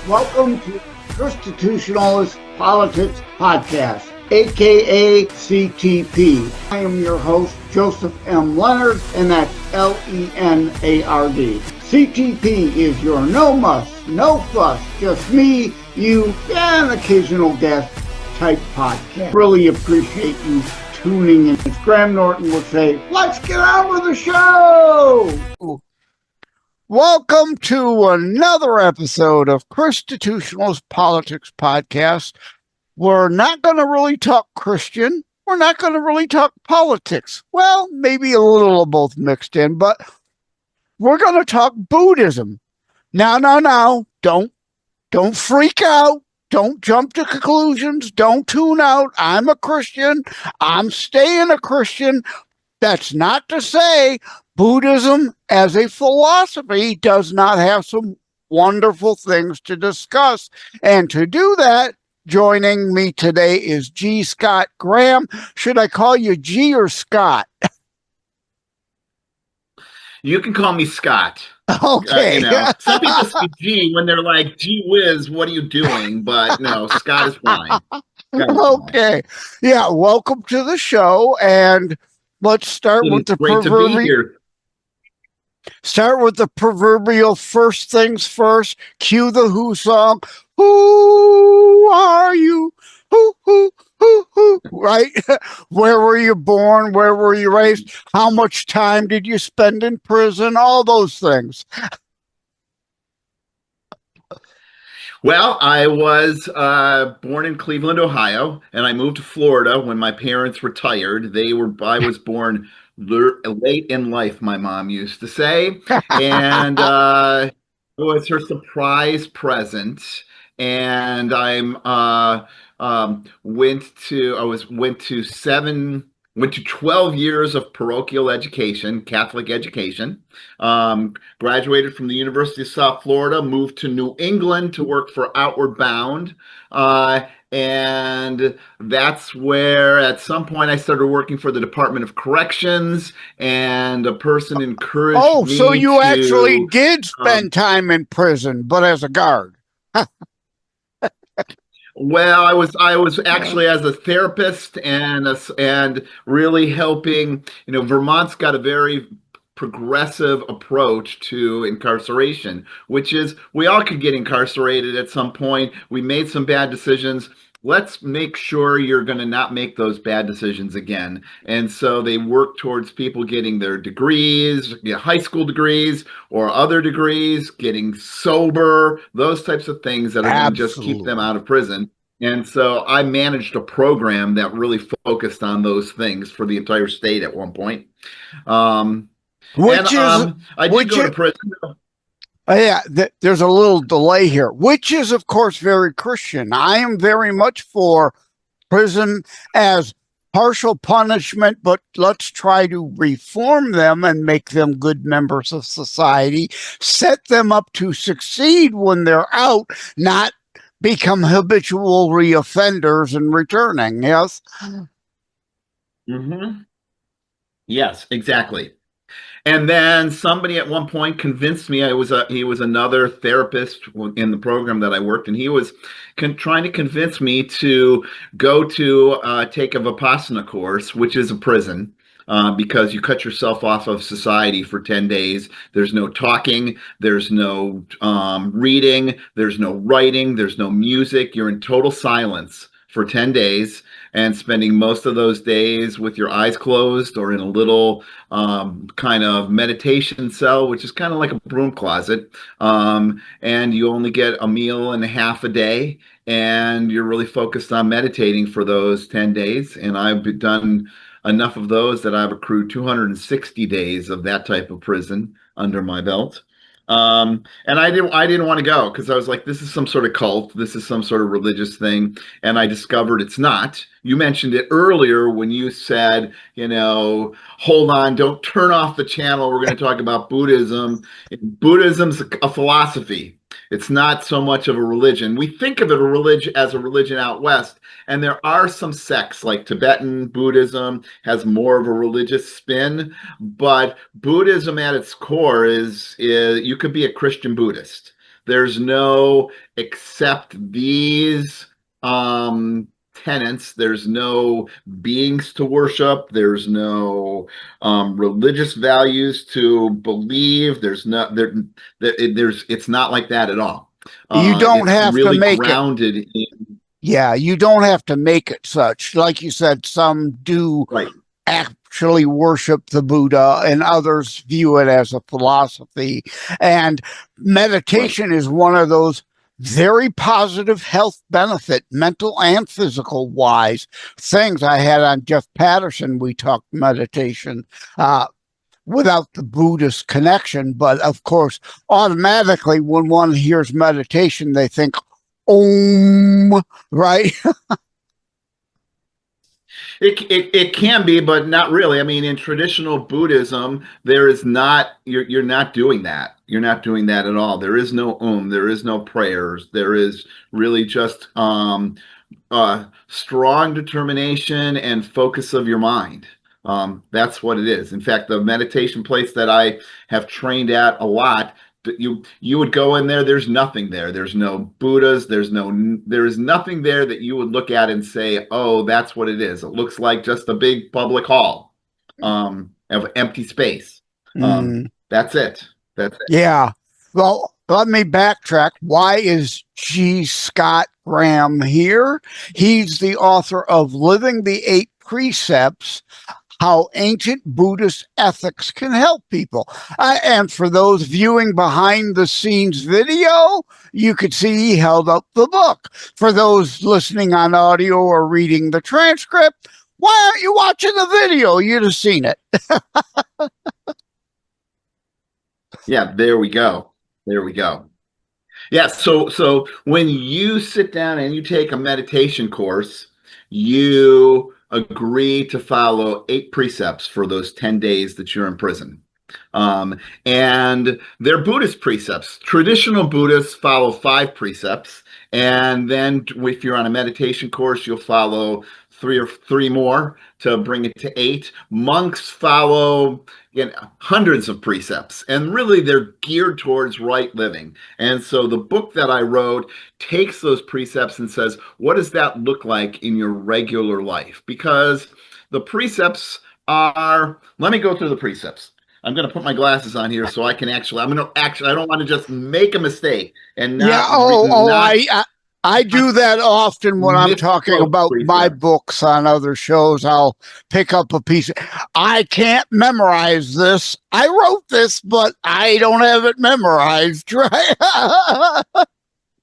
Welcome to Constitutionalist Politics Podcast, aka CTP. I am your host, Joseph M. Leonard, and that's Lenard. CTP is your no muss, no fuss, just me, you, and an occasional guest type podcast. Really appreciate you tuning in. As Graham Norton would say, let's get on with the show! Welcome to another episode of Constitutionalist Politics Podcast. We're not going to really talk Christian. We're not going to really talk politics. Well, maybe a little of both mixed in, but we're going to talk Buddhism. Now, don't freak out. Don't jump to conclusions. Don't tune out. I'm a Christian. I'm staying a Christian. That's not to say Buddhism as a philosophy does not have some wonderful things to discuss. And to do that, joining me today is G. Scott Graham. Should I call you G or Scott? You can call me Scott. Okay. Some people say G when they're like, gee whiz, what are you doing? But no, Scott is fine. Okay. Yeah, welcome to the show. And let's start with the proverbial first things first. Cue the Who song. Who are you? Who, right? Where were you born? Where were you raised? How much time did you spend in prison? All those things. Well, I was born in Cleveland, Ohio, and I moved to Florida when my parents retired. I was born late in life, my mom used to say, and it was her surprise present. And went to 12 years of parochial education, Catholic education. Graduated from the University of South Florida, moved to New England to work for Outward Bound. And that's where at some point I started working for the Department of Corrections, and a person encouraged me. So you actually did spend time in prison, but as a guard. Well, I was actually as a therapist and really helping. Vermont's got a very progressive approach to incarceration, which is we all could get incarcerated at some point. We made some bad decisions. Let's make sure you're going to not make those bad decisions again. And so they work towards people getting their degrees, high school degrees or other degrees, getting sober, those types of things that are going to just keep them out of prison. And so I managed a program that really focused on those things for the entire state at one point. I did go to prison. Yeah, there's a little delay here, which is, of course, very Christian. I am very much for prison as partial punishment, but let's try to reform them and make them good members of society, set them up to succeed when they're out, not become habitual reoffenders and returning. Yes? Mm-hmm. Yes, exactly. And then somebody at one point convinced me. He was another therapist in the program that I worked, and he was trying to convince me to go to take a Vipassana course, which is a prison, because you cut yourself off of society for 10 days. There's no talking, there's no reading, there's no writing, there's no music. You're in total silence for 10 days. And spending most of those days with your eyes closed or in a little kind of meditation cell, which is kind of like a broom closet. And you only get a meal and a half a day, and you're really focused on meditating for those 10 days. And I've done enough of those that I've accrued 260 days of that type of prison under my belt. And I didn't want to go because I was like, this is some sort of cult. This is some sort of religious thing. And I discovered it's not. You mentioned it earlier when you said, hold on, don't turn off the channel. We're going to talk about Buddhism. Buddhism's a philosophy. It's not so much of a religion. We think of it as a religion out west, and there are some sects like Tibetan Buddhism has more of a religious spin, but Buddhism at its core is you could be a Christian Buddhist. There's no accept these tenets. There's no beings to worship. There's no religious values to believe. There's not there. There's it's not like that at all. You don't It's have to really make it. grounded in Yeah, you don't have to make it such. Like you said, some do right, actually worship the Buddha, and others view it as a philosophy. And right. meditation is one of those very positive health benefit, mental and physical wise things. I had on Jeff Patterson, we talked meditation. Without the Buddhist connection, but of course, automatically when one hears meditation, they think, Om, right? It can be, but not really. I mean, in traditional Buddhism, there is not you're not doing that. You're not doing that at all. There is no there is no prayers. There is really just strong determination and focus of your mind. That's what it is. In fact, the meditation place that I have trained at a lot, you would go in there. There's nothing there. There's no Buddhas. There is nothing there that you would look at and say, oh, that's what it is. It looks like just a big public hall of empty space. Mm, That's it. That's it. yeah. Well, let me backtrack. Why is G. Scott Graham here? He's the author of Living the Eight Precepts, How Ancient Buddhist Ethics Can Help People. And for those viewing behind the scenes video, you could see he held up the book. For those listening on audio or reading the transcript, why aren't you watching the video? You'd have seen it. Yeah, there we go. There we go. Yeah, so when you sit down and you take a meditation course, you agree to follow 8 precepts for those 10 days that you're in prison. And they're Buddhist precepts. Traditional Buddhists follow 5 precepts, and then if you're on a meditation course, you'll follow three more to bring it to 8. Monks follow hundreds of precepts, and really they're geared towards right living. And so the book that I wrote takes those precepts and says, what does that look like in your regular life? Because the precepts are, let me go through the precepts. I'm going to put my glasses on here so I can actually, I don't want to just make a mistake and Yeah. not I do that often when I'm talking misquote about my precepts. books on other shows. I'll pick up a piece. I can't memorize this. I wrote this, but I don't have it memorized, right?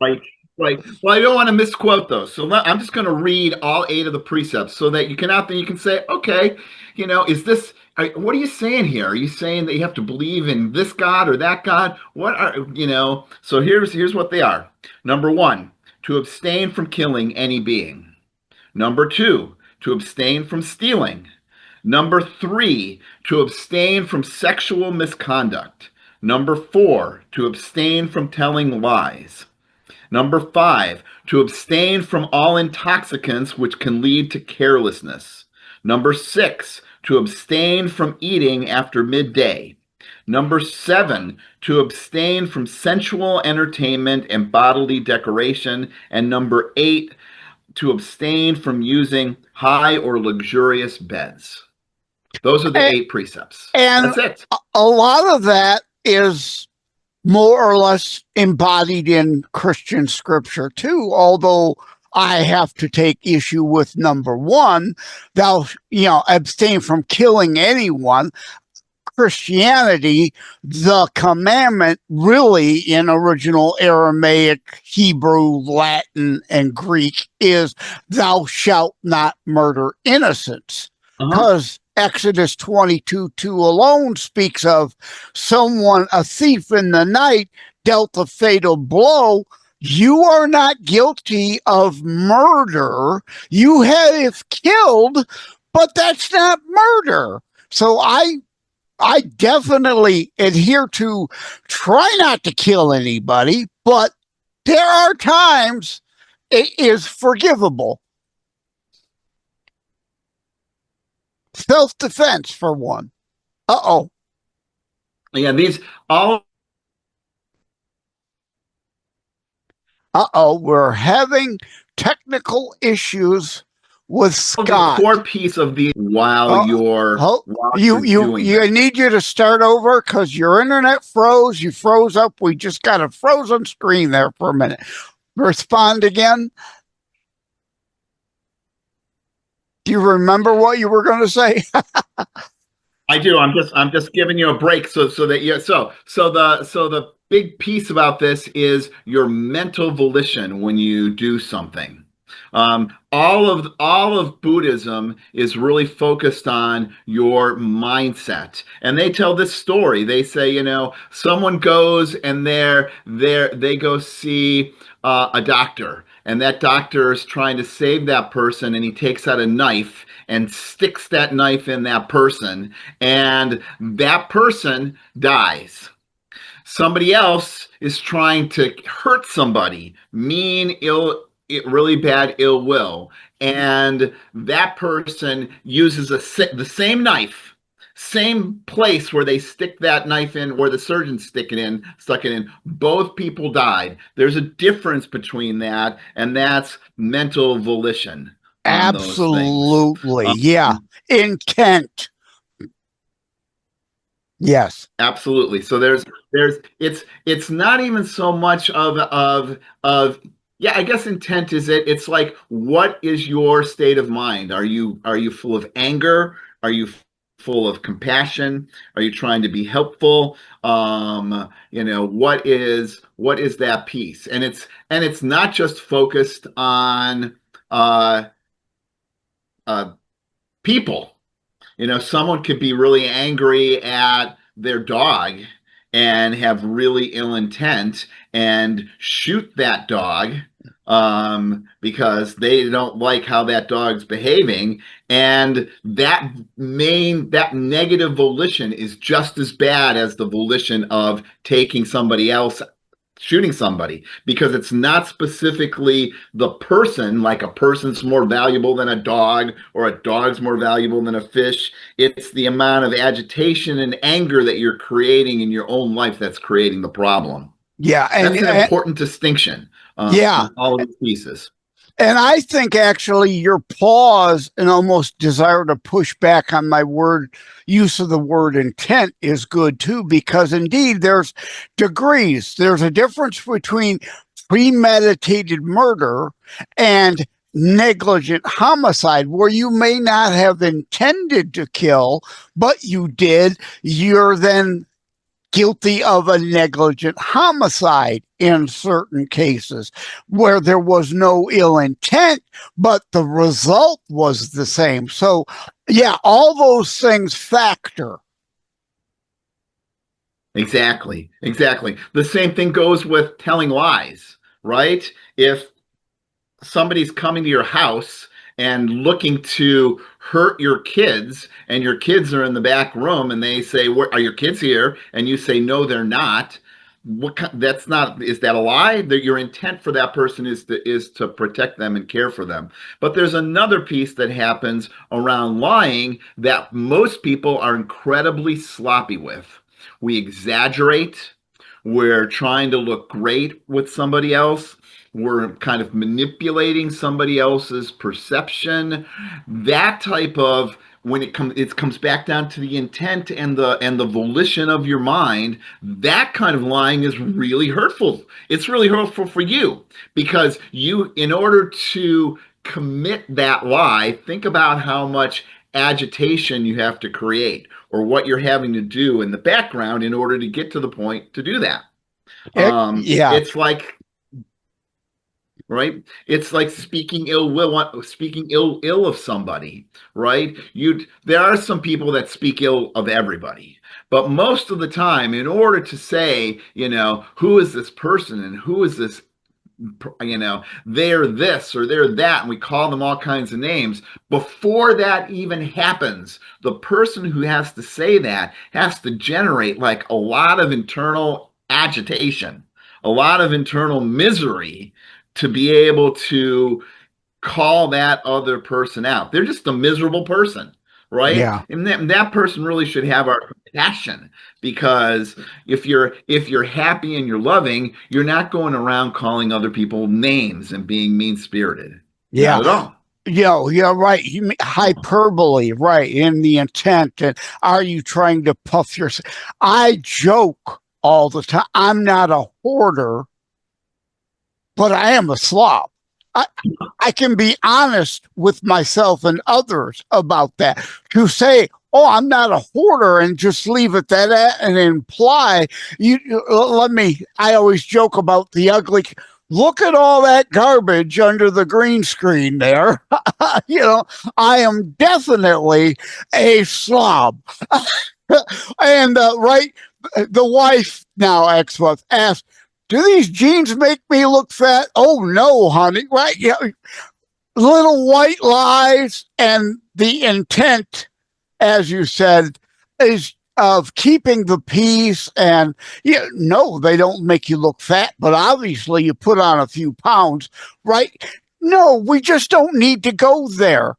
Right, right. Well, I don't want to misquote those, so I'm just going to read all 8 of the precepts so that you can out there you can say, okay, is this? What are you saying here? Are you saying that you have to believe in this God or that God? What are So here's what they are. Number 1, to abstain from killing any being. Number 2, to abstain from stealing. Number 3, to abstain from sexual misconduct. Number 4, to abstain from telling lies. Number 5, to abstain from all intoxicants which can lead to carelessness. Number 6, to abstain from eating after midday. Number 7, to abstain from sensual entertainment and bodily decoration. And number 8, to abstain from using high or luxurious beds. Those are the 8 precepts. And That's it. a lot of that is more or less embodied in Christian scripture too, although I have to take issue with number 1, thou, abstain from killing anyone. Christianity, the commandment really in original Aramaic, Hebrew, Latin, and Greek is thou shalt not murder innocents. Uh-huh. Because Exodus 22:2 alone speaks of someone, a thief in the night, dealt a fatal blow. You are not guilty of murder. You have killed, but that's not murder. So I definitely adhere to try not to kill anybody, but there are times it is forgivable. Self defense, for one. Uh oh. Yeah, these all We're having technical issues with The Scott. core piece of the while you're doing I need you to start over because your internet froze. You froze up. We just got a frozen screen there for a minute. Respond again. Do you remember what you were going to say? I do. I'm just giving you a break so that the big piece about this is your mental volition when you do something. All of Buddhism is really focused on your mindset, and they tell this story. They say, someone goes and they go see a doctor, and that doctor is trying to save that person, and he takes out a knife and sticks that knife in that person, and that person dies. Somebody else is trying to hurt somebody, really bad ill will, and that person uses the same knife, same place where they stick that knife in, where the surgeon stuck it in. Both people died. There's a difference between that, and that's mental volition on those things. Absolutely. Yeah. Intent. Yes. Absolutely. So it's not even so much of yeah, I guess intent is it. It's like, what is your state of mind? Are you full of anger? Are you full of compassion? Are you trying to be helpful? What is that piece? And it's not just focused on uh people. Someone could be really angry at their dog and have really ill intent and shoot that dog because they don't like how that dog's behaving. And that negative volition is just as bad as the volition of taking somebody else, shooting somebody, because it's not specifically the person, like a person's more valuable than a dog or a dog's more valuable than a fish. It's the amount of agitation and anger that you're creating in your own life that's creating the problem. Yeah. That's an important distinction. Yeah. All of these pieces. And I think actually your pause and almost desire to push back on my use of the word intent is good too, because indeed there's degrees. There's a difference between premeditated murder and negligent homicide, where you may not have intended to kill, but you did. You're then guilty of a negligent homicide in certain cases where there was no ill intent, but the result was the same. So, yeah, all those things factor. Exactly. The same thing goes with telling lies, right? If somebody's coming to your house and looking to hurt your kids, and your kids are in the back room, and they say, "Are your kids here?" and you say, "No, they're not." That's not, is that a lie? That your intent for that person is to protect them and care for them. But there's another piece that happens around lying that most people are incredibly sloppy with. We exaggerate. We're trying to look great with somebody else. We're kind of manipulating somebody else's perception. That type of, when it comes back down to the intent and the volition of your mind. That kind of lying is really hurtful. It's really hurtful for you, because in order to commit that lie, think about how much agitation you have to create, or what you're having to do in the background in order to get to the point to do that. Yeah. It's like, right? It's like speaking ill of somebody, right? There are some people that speak ill of everybody, but most of the time, in order to say, who is this person and who is this, they're this or they're that, and we call them all kinds of names. Before that even happens, the person who has to say that has to generate like a lot of internal agitation, a lot of internal misery, to be able to call that other person out. They're just a miserable person. right? Yeah. And that person really should have our compassion, because if you're happy and you're loving, you're not going around calling other people names and being mean-spirited. Not Yeah. at all. Yeah, right. You mean hyperbole, right? In the intent. And are you trying to puff yourself? I joke all the time. I'm not a hoarder, but I am a slob. I, I can be honest with myself and others about that. To say, "Oh, I'm not a hoarder," and just leave it that and imply let me. I always joke about the ugly. Look at all that garbage under the green screen there. I am definitely a slob. And right, the wife now, ex-wife, asked, "Do these jeans make me look fat?" "Oh no, honey." Right? Yeah, little white lies, and the intent, as you said, is of keeping the peace. And no, they don't make you look fat, but obviously you put on a few pounds, right? No, we just don't need to go there.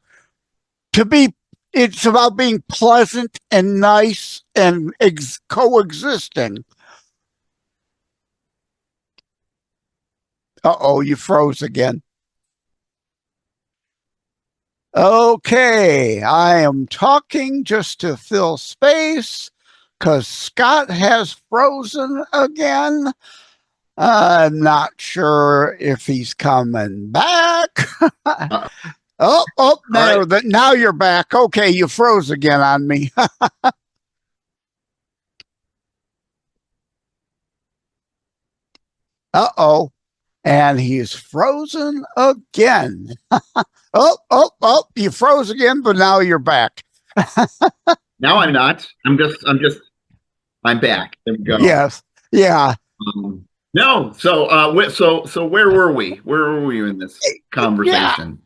To be, it's about being pleasant and nice and coexisting. Uh-oh, you froze again. Okay, I am talking just to fill space because Scott has frozen again. I'm not sure if he's coming back. Uh, Oh, all right. now you're back. Okay, you froze again on me. Uh-oh, and he's frozen again. You froze again, but now you're back. Now I'm not. I'm back. There we go. Yes, yeah. No, so where were we? Where were we in this Yeah, conversation?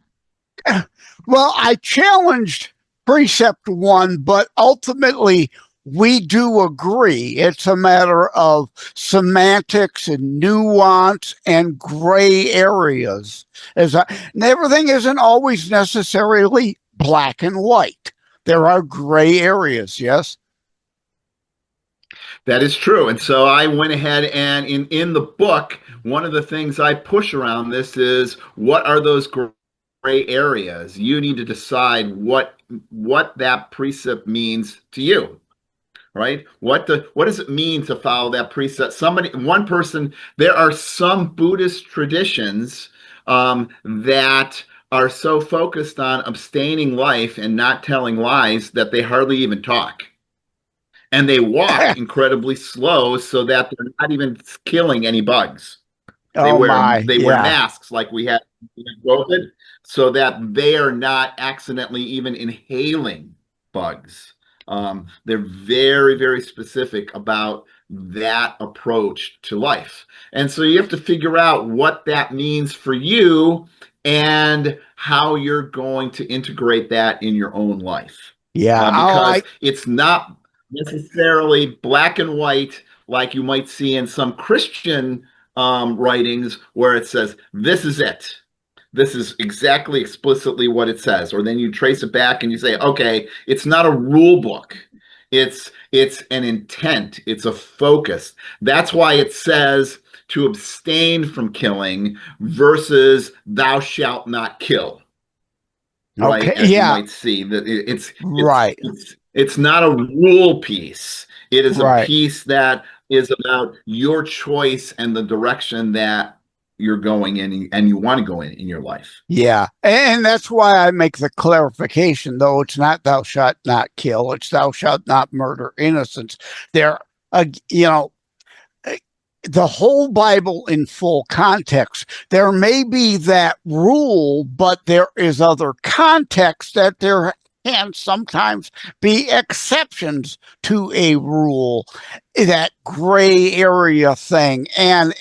well, I challenged precept one, but ultimately we do agree. It's a matter of semantics and nuance and gray areas. And everything isn't always necessarily black and white. There are gray areas, yes? That is true. And so I went ahead and in the book, one of the things I push around this is, what are those gray areas? You need to decide what that precept means to you, right? What does it mean to follow that precept? One person, there are some Buddhist traditions that are so focused on abstaining life and not telling lies that they hardly even talk, and they walk incredibly slow so that they're not even killing any bugs. They Oh wear my, they wear yeah, masks like we had in COVID, so that they are not accidentally even inhaling bugs. They're very, very specific about that approach to life. And so you have to figure out what that means for you and how you're going to integrate that in your own life. yeah. Because it's not necessarily black and white like you might see in some Christian writings, where it says, this is it. This is exactly explicitly what it says. Or then you trace it back and you say, okay, it's not a rule book. It's an intent. It's a focus. That's why it says to abstain from killing versus thou shalt not kill, right? Okay, As you yeah, might see, that right, it's not a rule piece. It is a right. piece that is about your choice and the direction that you're going in and you want to go in your life. Yeah. And that's why I make the clarification, though it's not thou shalt not kill, it's thou shalt not murder innocents. There, you know, the whole Bible in full context. There may be that rule, but there is other context that there can sometimes be exceptions to a rule, that gray area thing, and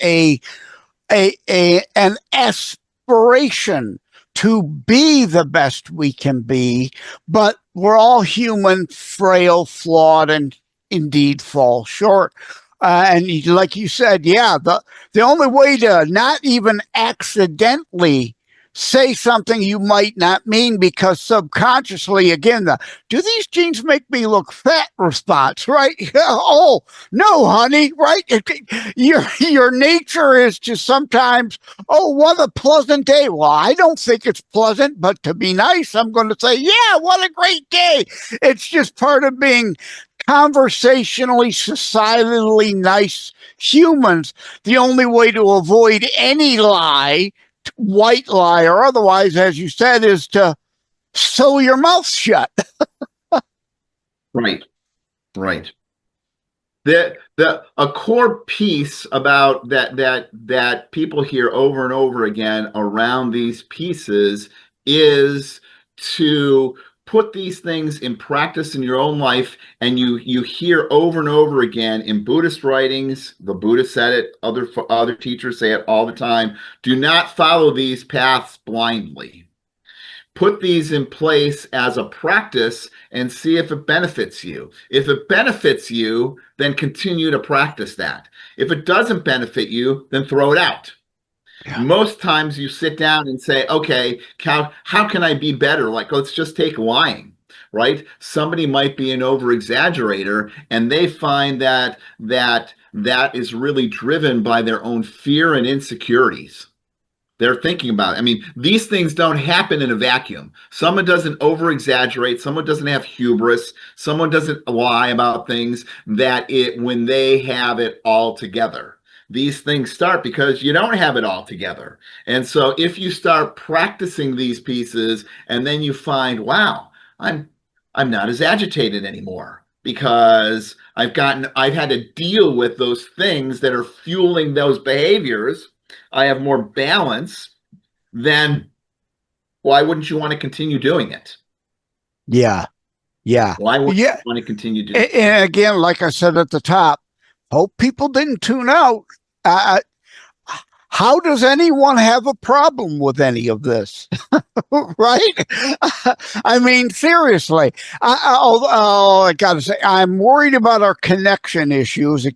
an aspiration to be the best we can be, but we're all human, frail, flawed, and indeed fall short. And like you said, yeah, the only way to not even accidentally say something you might not mean because subconsciously, again, do these jeans make me look fat response, right? Oh, no, honey, right? Your nature is to sometimes, oh, what a pleasant day. Well, I don't think it's pleasant, but to be nice, I'm going to say, yeah, what a great day. It's just part of being conversationally, societally nice humans. The only way to avoid any lie, white lie or otherwise, as you said, is to sew your mouth shut. Right. A core piece about that people hear over and over again around these pieces is to put these things in practice in your own life. And you hear over and over again in Buddhist writings, the Buddha said it, other teachers say it all the time, do not follow these paths blindly. Put these in place as a practice and see if it benefits you. If it benefits you, then continue to practice that. If it doesn't benefit you, then throw it out. Yeah. Most times you sit down and say, okay, how can I be better? Like, let's just take lying, right? Somebody might be an over-exaggerator and they find that is really driven by their own fear and insecurities. They're thinking about it. I mean, these things don't happen in a vacuum. Someone doesn't over-exaggerate. Someone doesn't have hubris. Someone doesn't lie about things when they have it all together. These things start because you don't have it all together. And so if you start practicing these pieces and then you find, wow, I'm not as agitated anymore because I've had to deal with those things that are fueling those behaviors. I have more balance, then why wouldn't you want to continue doing it? Yeah. Why wouldn't you want to continue doing it? And again, like I said at the top, hope people didn't tune out. How does anyone have a problem with any of this? Right? I mean, seriously. I got to say, I'm worried about our connection issues.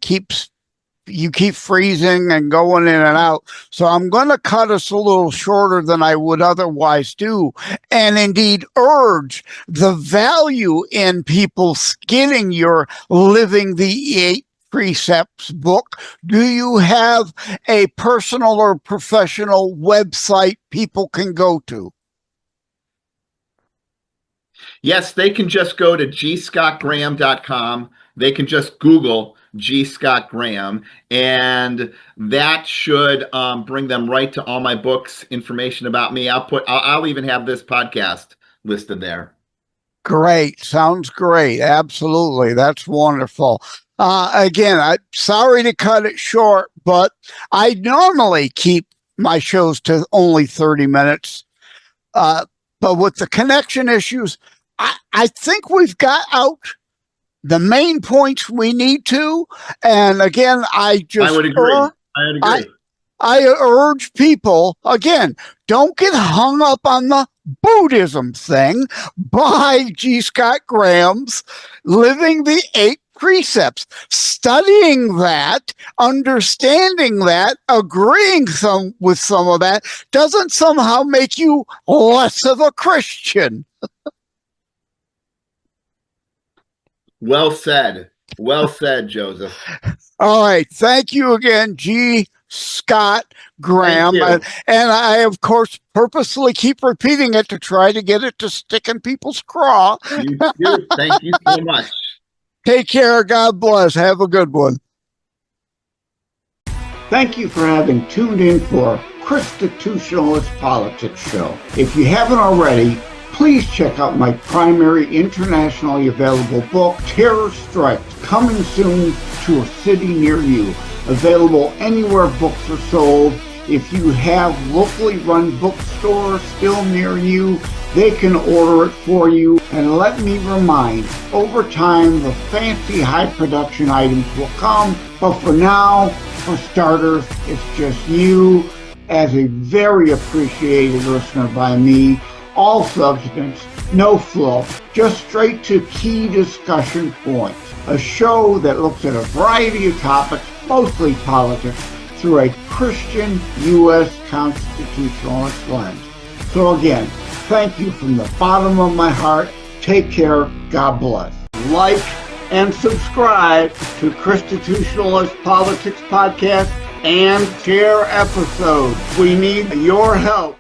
You keep freezing and going in and out. So I'm going to cut us a little shorter than I would otherwise do, and indeed urge the value in people getting your Living the 8 Precepts book. Do you have a personal or professional website people can go to? Yes, they can just go to gscottgraham.com. They can just Google G. Scott Graham, and that should bring them right to all my books, information about me. I'll even have this podcast listed there. Great. Sounds great. Absolutely. That's wonderful. Again, I'm sorry to cut it short, but I normally keep my shows to only 30 minutes. But with the connection issues, I think we've got out the main points we need to. And again, I would agree. I urge people, again, don't get hung up on the Buddhism thing. Buy G. Scott Graham's Living the 8 Precepts. Studying that, understanding that, agreeing with some of that doesn't somehow make you less of a Christian. Well said. Well said, Joseph. All right. Thank you again, G. Scott Graham. And I, of course, purposely keep repeating it to try to get it to stick in people's craw. You do. Thank you so much. Take care. God bless. Have a good one. Thank you for having tuned in for Constitutionalist Politics Show. If you haven't already, please check out my primary internationally available book, Terror Strikes, coming soon to a city near you. Available anywhere books are sold. If you have locally run bookstores still near you, they can order it for you. And let me remind, over time, the fancy high production items will come. But for now, for starters, it's just you as a very appreciated listener by me. All substance, no fluff, just straight to key discussion points. A show that looks at a variety of topics, mostly politics, through a Christian U.S. constitutionalist lens. So again, thank you from the bottom of my heart. Take care. God bless. Like and subscribe to Constitutionalist Politics Podcast and share episodes. We need your help.